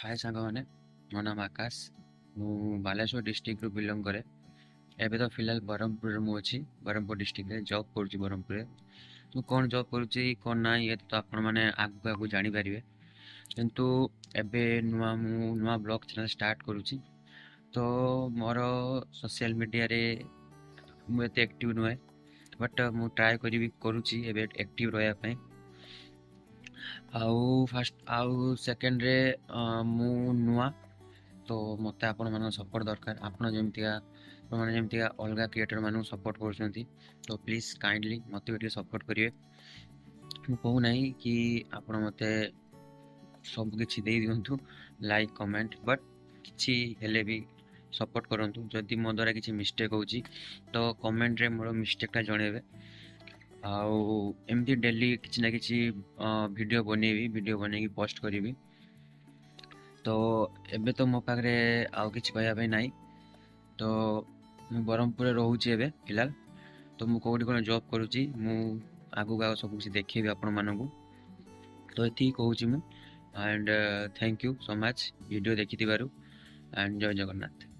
हाय सांगमाने मो नाम आकाश मु बालेश्वर डिस्ट्रिक्ट रु बिलोंग करे। एबे तो फिलहाल ब्रह्मपुर मु अछि ब्रह्मपुर डिस्ट्रिक्ट रे जॉब करूची ब्रह्मपुर रे। तो कौन जॉब करूची कौन ना ये तो आपण माने आगु आगु जानि परिबे। किंतु एबे नुआ ब्लॉग चैनल स्टार्ट करूची। तो मोर सोशल मीडिया रे मु एते एक्टिव नुए बट मु ट्राई करूची एबे एक्टिव रहया पई। आउ फर्स्ट आउ सेकंड रे मु नुआ तो मते आपण मान सपोर्ट दरकार आपण जेमतिया माने जेमतिया अलगा क्रिएटर मानु सपोर्ट करछंती। तो प्लीज काइंडली मते भी सपोर्ट करिवे। मु कहू नाही कि आपण मते सब किछि देई दियंतु लाइक कमेंट बट किछि हेले भी सपोर्ट करंतु। जदि मो द्वारा किछि मिस्टेक होउची तो कमेंट रे मोर मिस्टेक टा जणेबे। आउ एमती डेली किछि ना किछि वीडियो बनेकी पोस्ट करी। तो एबे तो मो पाखरे आउ किछि कहया भाई नाही। तो मु ब्रह्मपुर रहूची एबे फिलहाल। तो मु कोडी कोन जॉब करूची मु आगु गाव सब किछि देखिबे आपण मानकू। तो एथि कहूची मु and thank you so much video देखि दिबारु एंड जय जगन्नाथ।